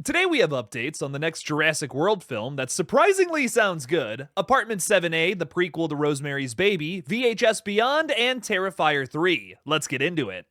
Today we have updates on the next Jurassic World film that surprisingly sounds good, Apartment 7A, the prequel to Rosemary's Baby, VHS Beyond, and Terrifier 3. Let's get into it.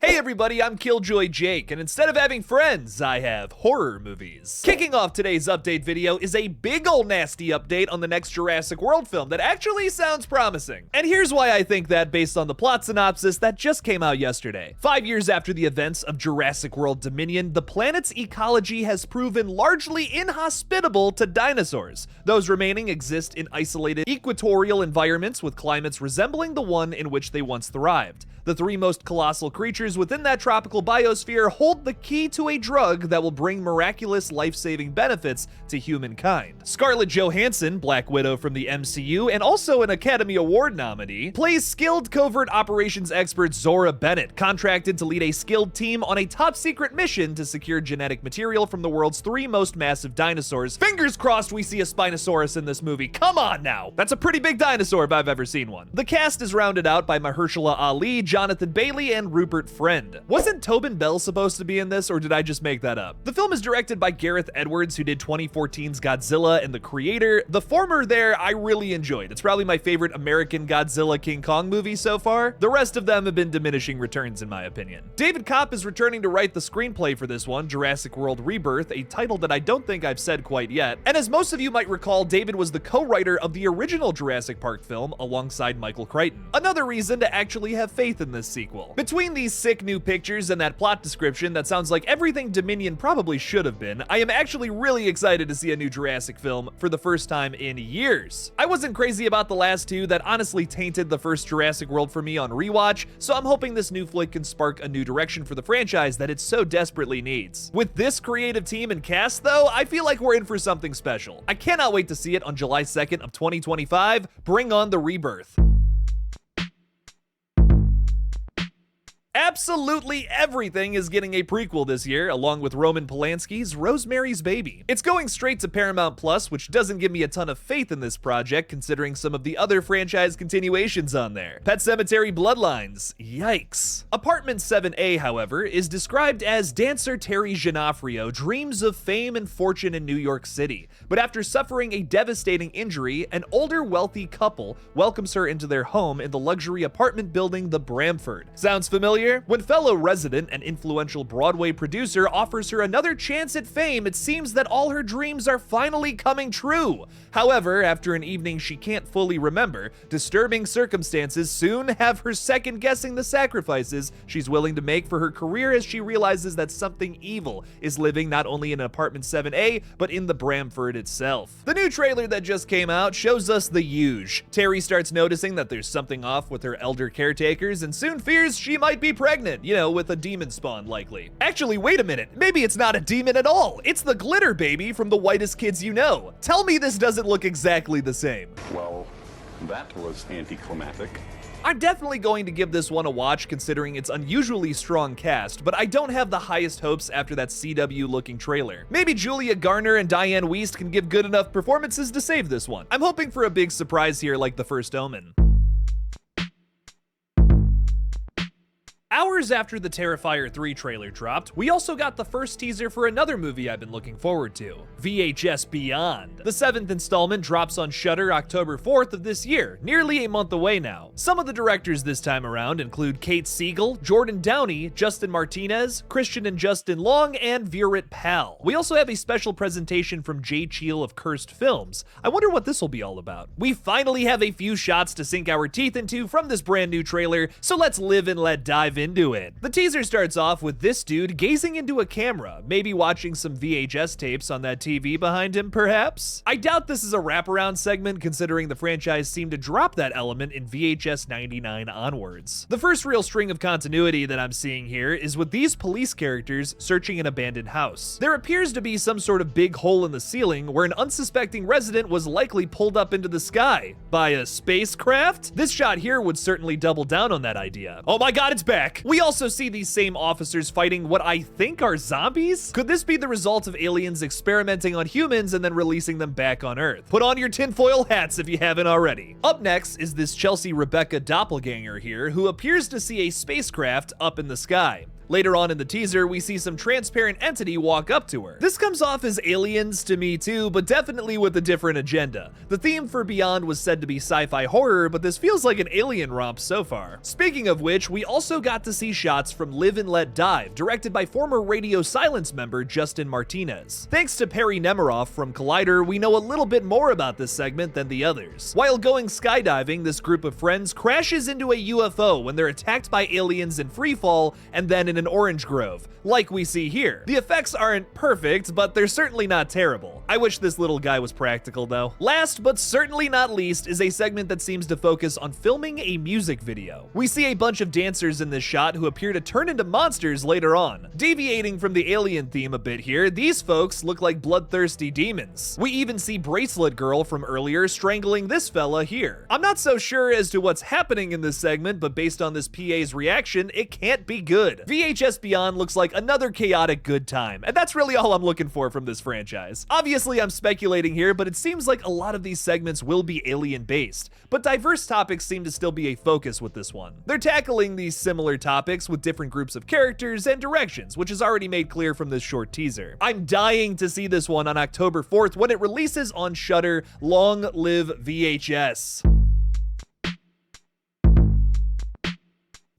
Hey everybody, I'm Killjoy Jake, and instead of having friends, I have horror movies. Kicking off today's update video is a big ol' nasty update on the next Jurassic World film that actually sounds promising. And here's why I think that based on the plot synopsis that just came out yesterday. 5 years after the events of Jurassic World Dominion, the planet's ecology has proven largely inhospitable to dinosaurs. Those remaining exist in isolated equatorial environments with climates resembling the one in which they once thrived. The three most colossal creatures within that tropical biosphere hold the key to a drug that will bring miraculous life-saving benefits to humankind. Scarlett Johansson, Black Widow from the MCU and also an Academy Award nominee, plays skilled covert operations expert Zora Bennett, contracted to lead a skilled team on a top-secret mission to secure genetic material from the world's three most massive dinosaurs. Fingers crossed we see a Spinosaurus in this movie. Come on now! That's a pretty big dinosaur if I've ever seen one. The cast is rounded out by Mahershala Ali, Jonathan Bailey, and Rupert Friend. Wasn't Tobin Bell supposed to be in this, or did I just make that up? The film is directed by Gareth Edwards, who did 2014's Godzilla and The Creator. The former there, I really enjoyed. It's probably my favorite American Godzilla King Kong movie so far. The rest of them have been diminishing returns in my opinion. David Kopp is returning to write the screenplay for this one, Jurassic World Rebirth, a title that I don't think I've said quite yet. And as most of you might recall, David was the co-writer of the original Jurassic Park film alongside Michael Crichton. Another reason to actually have faith in this sequel. Between these sick new pictures and that plot description that sounds like everything Dominion probably should have been, I am actually really excited to see a new Jurassic film for the first time in years. I wasn't crazy about the last two that honestly tainted the first Jurassic World for me on rewatch, so I'm hoping this new flick can spark a new direction for the franchise that it so desperately needs. With this creative team and cast though, I feel like we're in for something special. I cannot wait to see it on July 2nd of 2025. Bring on the rebirth. Absolutely everything is getting a prequel this year, along with Roman Polanski's Rosemary's Baby. It's going straight to Paramount Plus, which doesn't give me a ton of faith in this project, considering some of the other franchise continuations on there. Pet Sematary Bloodlines, yikes. Apartment 7A, however, is described as dancer Terry Giannoffrio dreams of fame and fortune in New York City, but after suffering a devastating injury, an older wealthy couple welcomes her into their home in the luxury apartment building the Bramford. Sounds familiar? When fellow resident and influential Broadway producer offers her another chance at fame, it seems that all her dreams are finally coming true. However, after an evening she can't fully remember, disturbing circumstances soon have her second-guessing the sacrifices she's willing to make for her career as she realizes that something evil is living not only in Apartment 7A, but in the Bramford itself. The new trailer that just came out shows us the huge. Terry starts noticing that there's something off with her elder caretakers and soon fears she might be pregnant, you know, with a demon spawn likely. Actually, wait a minute, maybe it's not a demon at all. It's the glitter baby from The Whitest Kids You Know. Tell me this doesn't look exactly the same. Well, that was anticlimactic. I'm definitely going to give this one a watch considering its unusually strong cast, but I don't have the highest hopes after that CW looking trailer. Maybe Julia Garner and Diane Wiest can give good enough performances to save this one. I'm hoping for a big surprise here like The First Omen. Hours after the Terrifier 3 trailer dropped, we also got the first teaser for another movie I've been looking forward to, VHS Beyond. The 7th installment drops on Shudder October 4th of this year, nearly a month away now. Some of the directors this time around include Kate Siegel, Jordan Downey, Justin Martinez, Christian and Justin Long, and Virat Pal. We also have a special presentation from Jay Cheel of Cursed Films. I wonder what this will be all about. We finally have a few shots to sink our teeth into from this brand new trailer, so let's live and let dive into it. The teaser starts off with this dude gazing into a camera, maybe watching some VHS tapes on that TV behind him, perhaps? I doubt this is a wraparound segment considering the franchise seemed to drop that element in VHS 99 onwards. The first real string of continuity that I'm seeing here is with these police characters searching an abandoned house. There appears to be some sort of big hole in the ceiling where an unsuspecting resident was likely pulled up into the sky by a spacecraft? This shot here would certainly double down on that idea. Oh my god, it's back! fuck? We also see these same officers fighting what I think are zombies? Could this be the result of aliens experimenting on humans and then releasing them back on Earth? Put on your tinfoil hats if you haven't already. Up next is this Chelsea Rebecca doppelganger here, who appears to see a spacecraft up in the sky. Later on in the teaser, we see some transparent entity walk up to her. This comes off as aliens to me too, but definitely with a different agenda. The theme for Beyond was said to be sci-fi horror, but this feels like an alien romp so far. Speaking of which, we also got to see shots from Live and Let Dive, directed by former Radio Silence member Justin Martinez. Thanks to Perry Nemiroff from Collider, we know a little bit more about this segment than the others. While going skydiving, this group of friends crashes into a UFO when they're attacked by aliens in freefall and then in an orange grove, like we see here. The effects aren't perfect, but they're certainly not terrible. I wish this little guy was practical though. Last but certainly not least is a segment that seems to focus on filming a music video. We see a bunch of dancers in this shot who appear to turn into monsters later on. Deviating from the alien theme a bit here, these folks look like bloodthirsty demons. We even see Bracelet Girl from earlier strangling this fella here. I'm not so sure as to what's happening in this segment, but based on this PA's reaction, it can't be good. VHS Beyond looks like another chaotic good time, and that's really all I'm looking for from this franchise. Obviously, I'm speculating here, but it seems like a lot of these segments will be alien-based, but diverse topics seem to still be a focus with this one. They're tackling these similar topics with different groups of characters and directions, which is already made clear from this short teaser. I'm dying to see this one on October 4th when it releases on Shudder. Long live VHS.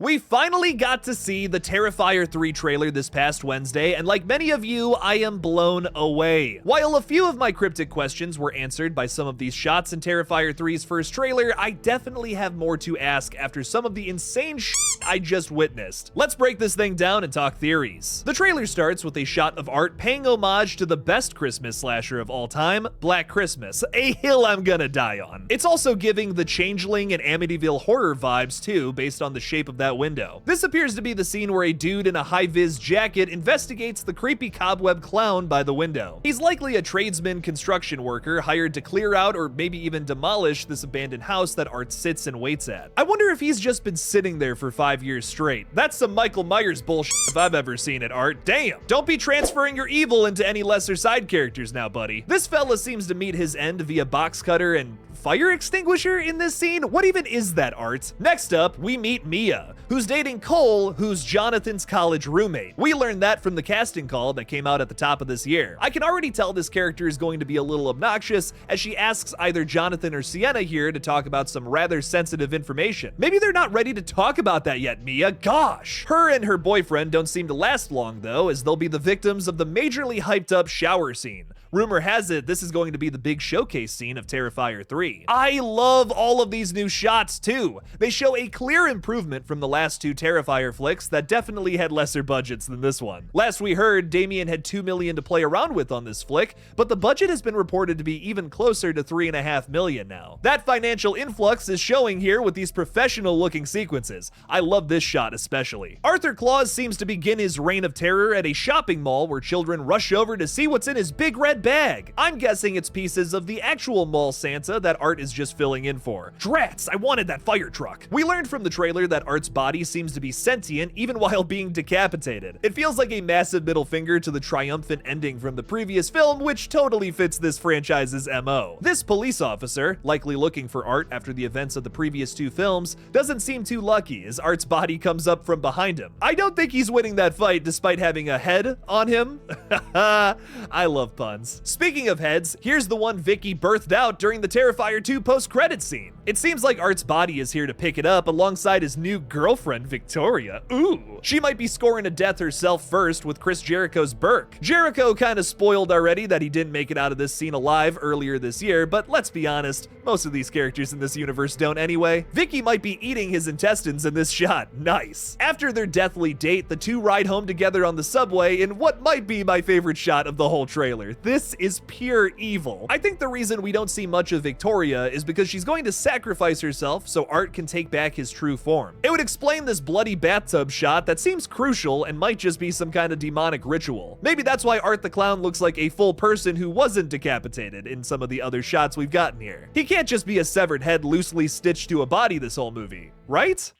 We finally got to see the Terrifier 3 trailer this past Wednesday, and like many of you, I am blown away. While a few of my cryptic questions were answered by some of these shots in Terrifier 3's first trailer, I definitely have more to ask after some of the insane shit I just witnessed. Let's break this thing down and talk theories. The trailer starts with a shot of Art paying homage to the best Christmas slasher of all time, Black Christmas, a hill I'm gonna die on. It's also giving the Changeling and Amityville horror vibes too, based on the shape of that window. This appears to be the scene where a dude in a high-vis jacket investigates the creepy cobweb clown by the window. He's likely a tradesman construction worker hired to clear out or maybe even demolish this abandoned house that Art sits and waits at. I wonder if he's just been sitting there for 5 years straight. That's some Michael Myers bullshit if I've ever seen it, Art. Damn. Don't be transferring your evil into any lesser side characters now, buddy. This fella seems to meet his end via box cutter and fire extinguisher in this scene? What even is that, Art? Next up, we meet Mia, who's dating Cole, who's Jonathan's college roommate. We learned that from the casting call that came out at the top of this year. I can already tell this character is going to be a little obnoxious as she asks either Jonathan or Sienna here to talk about some rather sensitive information. Maybe they're not ready to talk about that yet, Mia. Gosh. Her and her boyfriend don't seem to last long though, as they'll be the victims of the majorly hyped up shower scene. Rumor has it this is going to be the big showcase scene of Terrifier 3. I love all of these new shots too. They show a clear improvement from the last two Terrifier flicks that definitely had lesser budgets than this one. Last we heard, Damien had $2 million to play around with on this flick, but the budget has been reported to be even closer to $3.5 million now. That financial influx is showing here with these professional looking sequences. I love this shot especially. Arthur Claus seems to begin his reign of terror at a shopping mall where children rush over to see what's in his big red bag. I'm guessing it's pieces of the actual mall Santa that Art is just filling in for. Drats, I wanted that fire truck. We learned from the trailer that Art's body seems to be sentient even while being decapitated. It feels like a massive middle finger to the triumphant ending from the previous film, which totally fits this franchise's MO. This police officer, likely looking for Art after the events of the previous two films, doesn't seem too lucky as Art's body comes up from behind him. I don't think he's winning that fight despite having a head on him. I love puns. Speaking of heads, here's the one Vicky birthed out during the Terrifier 2 post-credits scene. It seems like Art's body is here to pick it up alongside his new girlfriend, Victoria. Ooh. She might be scoring a death herself first with Chris Jericho's Burke. Jericho kind of spoiled already that he didn't make it out of this scene alive earlier this year, but let's be honest, most of these characters in this universe don't anyway. Vicky might be eating his intestines in this shot. Nice. After their deathly date, the two ride home together on the subway in what might be my favorite shot of the whole trailer. This is pure evil. I think the reason we don't see much of Victoria is because she's going to sacrifice herself so Art can take back his true form. It would explain this bloody bathtub shot that seems crucial and might just be some kind of demonic ritual. Maybe that's why Art the Clown looks like a full person who wasn't decapitated in some of the other shots we've gotten here. He can't just be a severed head loosely stitched to a body this whole movie, right?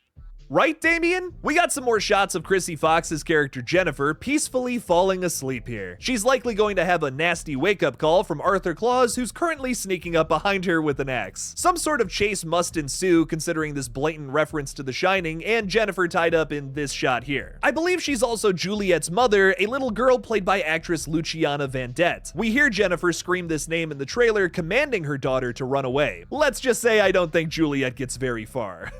Right, Damien? We got some more shots of Chrissy Fox's character Jennifer peacefully falling asleep here. She's likely going to have a nasty wake-up call from Arthur Claus, who's currently sneaking up behind her with an axe. Some sort of chase must ensue, considering this blatant reference to The Shining and Jennifer tied up in this shot here. I believe she's also Juliet's mother, a little girl played by actress Luciana Vandette. We hear Jennifer scream this name in the trailer, commanding her daughter to run away. Let's just say I don't think Juliet gets very far.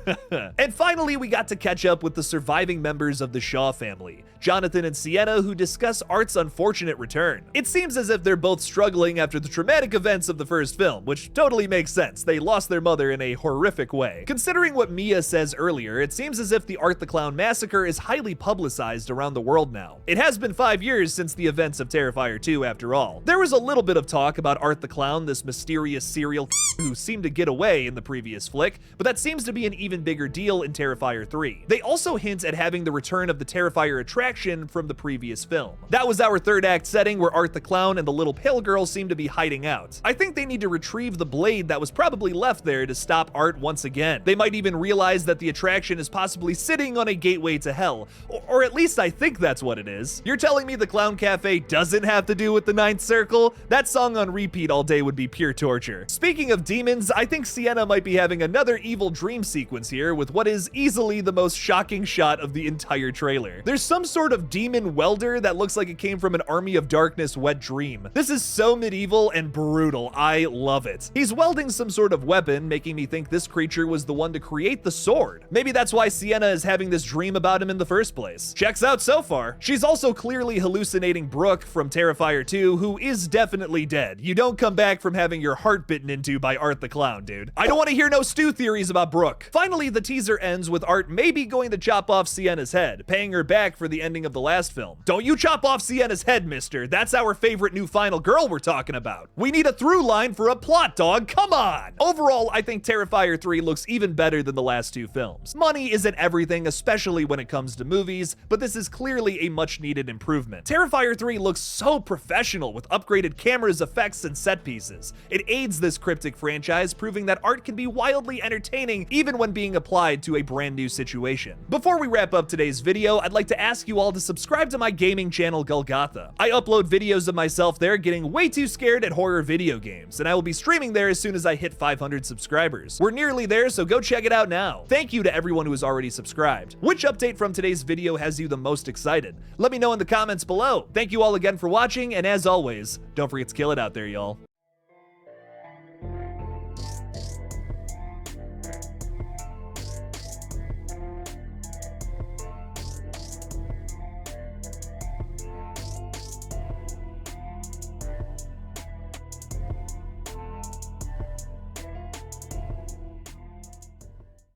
And finally, we got to catch up with the surviving members of the Shaw family, Jonathan and Sienna, who discuss Art's unfortunate return. It seems as if they're both struggling after the traumatic events of the first film, which totally makes sense. They lost their mother in a horrific way. Considering what Mia says earlier, it seems as if the Art the Clown massacre is highly publicized around the world now. It has been 5 years since the events of Terrifier 2 after all. There was a little bit of talk about Art the Clown, this mysterious serial who seemed to get away in the previous flick, but that seems to be an even bigger deal in Terrifier 3. They also hint at having the return of the Terrifier attraction from the previous film. That was our third act setting where Art the Clown and the little pale girl seem to be hiding out. I think they need to retrieve the blade that was probably left there to stop Art once again. They might even realize that the attraction is possibly sitting on a gateway to hell, or at least I think that's what it is. You're telling me the Clown Cafe doesn't have to do with the Ninth Circle? That song on repeat all day would be pure torture. Speaking of demons, I think Sienna might be having another evil dream sequence here with what is easily the most shocking shot of the entire trailer. There's some sort of demon welder that looks like it came from an Army of Darkness wet dream. This is so medieval and brutal. I love it. He's welding some sort of weapon, making me think this creature was the one to create the sword. Maybe that's why Sienna is having this dream about him in the first place. Checks out so far. She's also clearly hallucinating Brooke from Terrifier 2, who is definitely dead. You don't come back from having your heart bitten into by Art the Clown, dude. I don't want to hear no stew theories about Brooke. Finally, the teaser ends with Art maybe going to chop off Sienna's head, paying her back for the ending of the last film. Don't you chop off Sienna's head, mister. That's our favorite new final girl we're talking about. We need a through line for a plot, dog. Come on. Overall, I think Terrifier 3 looks even better than the last two films. Money isn't everything, especially when it comes to movies, but this is clearly a much needed improvement. Terrifier 3 looks so professional with upgraded cameras, effects, and set pieces. It aids this cryptic franchise, proving that Art can be wildly entertaining even when being applied to a brand new situation. Before we wrap up today's video, I'd like to ask you all to subscribe to my gaming channel GullGotha. I upload videos of myself there getting way too scared at horror video games, and I will be streaming there as soon as I hit 500 subscribers. We're nearly there, so go check it out now. Thank you to everyone who has already subscribed. Which update from today's video has you the most excited? Let me know in the comments below. Thank you all again for watching, and as always, don't forget to kill it out there, y'all.